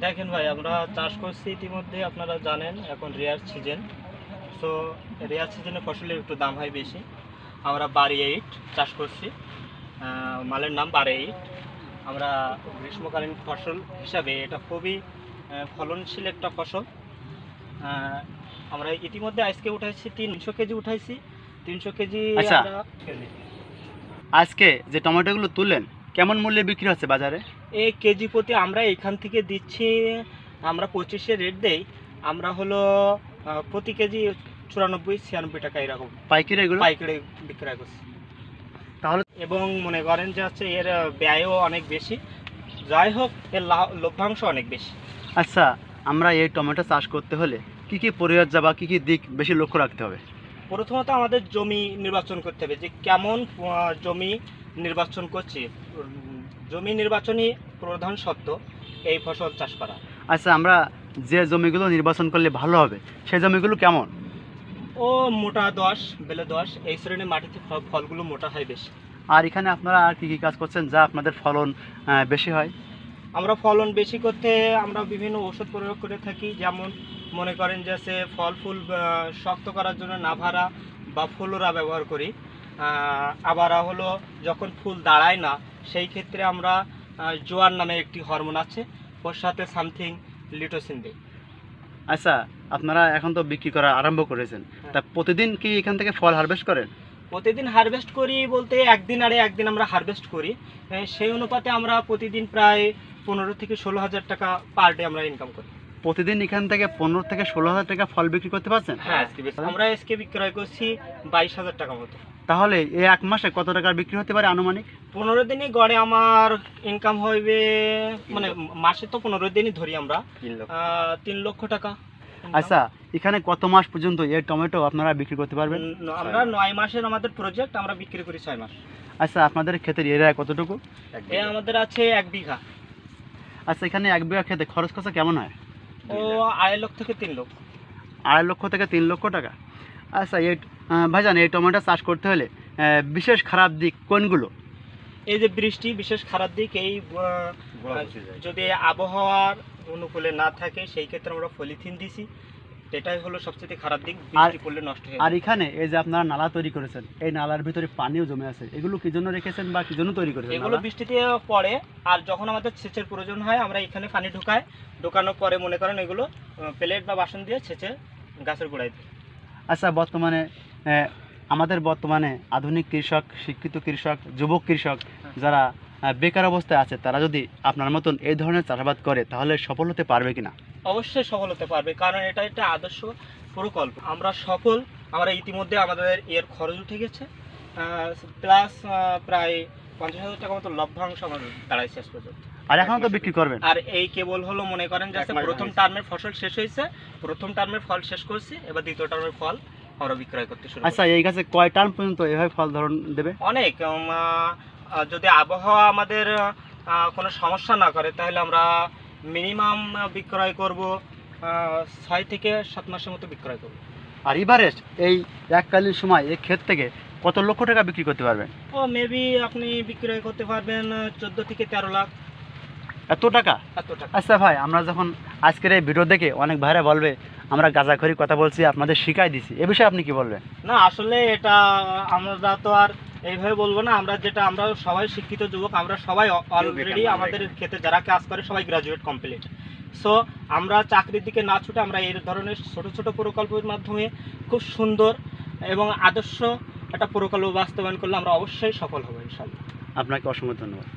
দেখেন ভাই, আমরা চাষ করছি ইতিমধ্যে, আপনারা জানেন এখন রেয়ার সিজন। সো রেয়ার সিজনে ফসলের একটু দাম হয় বেশি। আমরা বাড়ি 8 চাষ করছি, মালের নাম বাড়ি 8। আমরা গ্রীষ্মকালীন ফসল হিসাবে এটা খুবই ফলনশীল একটা ফসল। আমরা ইতিমধ্যে আজকে উঠাইছি 300 কেজি উঠাইছি। 300 কেজি আচ্ছা। আমরা আজকে যে টমেটোগুলো তুললেন কেমন মূল্যে বিক্রি হচ্ছে বাজারে? এই কেজি প্রতি আমরা এখান থেকে দিচ্ছি, আমরা 25-এ রেট দেই। আমরা হলো প্রতি কেজি 94-96 টাকা এরকম পাইকারি এগুলো পাইকারি বিক্রয় করছি। তাহলে এবং মনে করেন যে হচ্ছে এর ব্যয়ও অনেক বেশি, যাই হোক এর লভ্যাংশ অনেক বেশি। আচ্ছা, আমরা এই টমেটো চাষ করতে হলে কি কি পরিচর্যা বা কি কি দিক বেশি লক্ষ্য রাখতে হবে? প্রথমত আমাদের জমি নির্বাচন করতে হবে, যে কেমন জমি নির্বাচন করছি। জমি নির্বাচনই প্রধান শর্ত এই ফসল চাষ করা। আচ্ছা, আমরা যে জমিগুলো নির্বাচন করলে ভালো হবে সেই জমিগুলো কেমন? ও মোটা 10 বেলে 10 এই শ্রেণীর মাটিতে ফলগুলো মোটা হয় বেশি। আর এখানে আপনারা আর কি কি কাজ করছেন যা আপনাদের ফলন বেশি হয়? আমরা ফলন বেশি করতে আমরা বিভিন্ন ওষুধ প্রয়োগ করে থাকি, যেমন মনে করেন যে সে ফল ফুল শক্ত করার জন্য নাভারা বা ফ্লোরা ব্যবহার করি। আবার হলো যখন ফুল দাঁড়ায় না সেই ক্ষেত্রে আমরা জোয়ার নামে একটি হরমোন আছে, ওর সাথে সামথিং লিটোসিন দিই। আচ্ছা, আপনারা এখন তো বিক্রি করা আরম্ভ করেছেন, তা প্রতিদিন কি এখান থেকে ফল হারভেস্ট করেন? প্রতিদিন হারভেস্ট করি বলতে একদিন আরে একদিন আমরা হারভেস্ট করি। সেই অনুপাতে আমরা প্রতিদিন প্রায় 15 থেকে 16 হাজার টাকা পার ডে আমরা ইনকাম করি। প্রতিদিন এখান থেকে 15 থেকে 16 হাজার টাকা ফল বিক্রি করতে পারছেন? হ্যাঁ, আমরা আজকে বিক্রয় করছি 22 হাজার টাকা মতো। তাহলে এই এক মাসে কত টাকার বিক্রি হতে পারে আনুমানিক? 15 দিনে গড়ে আমার ইনকাম হইবে, মানে মাসে তো 15 দিনই ধরি আমরা, 3 লক্ষ টাকা। আচ্ছা, এখানে কত মাস পর্যন্ত এই টমেটো আপনারা বিক্রি করতে পারবেন? আমরা 9 মাসের আমাদের প্রজেক্ট, আমরা বিক্রি করি 6 মাস। আচ্ছা, আপনাদের ক্ষেতের এরিয়া কতটুকু? আমাদের আছে 1 বিঘা। আচ্ছা, এখানে 1 বিঘা ক্ষেতে খরচ খরচা কেমন হয়? ও 2.5 লক্ষ থেকে 3 লক্ষ। 2.5 লক্ষ থেকে 3 লক্ষ টাকা। আচ্ছা, এই ভাইজান, এই টমেটো চাষ করতে হলে বিশেষ খারাপ দিক কোনগুলো? এই যে বৃষ্টি বিশেষ খারাপ দিক, এই যদি আবহাওয়ার অনুকূলে না থাকে সেই ক্ষেত্রে আমরা পলিথিন দিছি, এটাই হলো সবচেয়ে খারাপ দিক, বৃষ্টি পড়লে নষ্ট হয়ে আর যায়। এখানে এই যে আপনারা নালা তৈরি করেছেন, এই নালার ভিতরে পানিও জমে আছে, এগুলো কি জন্য রেখেছেন বা কি জন্য তৈরি করেছেন? এগুলো বৃষ্টিতে পড়ে, আর যখন আমাদের সেচের প্রয়োজন হয় আমরা এখানে পানি ঢোকানোর পরে মনে করেন এগুলো প্লেট বা বাসন দিয়ে সেচে গাছের গোড়ায় দিই। আচ্ছা, আমাদের বর্তমানে আধুনিক কৃষক, শিক্ষিত কৃষক, যুবক কৃষক যারা বেকার অবস্থায় আছে, তারা যদি আপনার মতন এই ধরনের চাষাবাদ করে তাহলে সফল হতে পারবে কিনা? অবশ্যই সফল হতে পারবে, কারণ এটা একটা আদর্শ প্রকল্প। আমরা সফল, আমরা ইতিমধ্যে আমাদের এর খরচ উঠে গেছে, প্লাস প্রায় 50,000 টাকা মতো লভ্যাংশ আমাদের দাঁড়ায় শেষ পর্যন্ত। আর এখন তো বিক্রি করবেন? আর এই কেবল হলো মনে করেন যে প্রথম টার্মের ফসল শেষ হয়েছে, প্রথম টার্মের ফল শেষ করছি, এবার দ্বিতীয় টার্মের ফল আমরা বিক্রয় করতে শুরু। আচ্ছা, এই গাছে কয় টার্ম পর্যন্ত এভাবে ফল ধরন দেবে? অনেক, যদি আবহাওয়া আমাদের কোনো সমস্যা না করে তাহলে আমরা মিনিমাম বিক্রয় করব 6 থেকে 7 মাসের মতো বিক্রয় করব। আর এভারেস্ট এই এককালীন সময় এই ক্ষেত থেকে কত লক্ষ টাকা বিক্রি করতে পারবেন? ও মেবি আপনি বিক্রয় করতে পারবেন 14 থেকে 13 লাখ। এত টাকা? এত টাকা। আচ্ছা ভাই, আমরা যখন আজকের এই ভিডিও দেখে অনেক ভাইরা বলবে আমরা গাঁজাখড়ি কথা বলছি, আপনাদের শিখাই দিছি, এ বিষয়ে আপনি কি বলবেন? না, আসলে এটা আমরা তো আর এইভাবে বলবো না। আমরা সবাই শিক্ষিত যুবক, আমরা সবাই অলরেডি আমাদের ক্ষেত্রে যারা কাজ করে সবাই গ্রাজুয়েট কমপ্লিট। সো আমরা চাকরির দিকে না ছুটে আমরা এই ধরনের ছোট ছোট প্রকল্পের মাধ্যমে খুব সুন্দর এবং আদর্শ একটা প্রকল্প বাস্তবায়ন করলে আমরা অবশ্যই সফল হব ইনশাআল্লাহ। আপনাকে অসংখ্য ধন্যবাদ।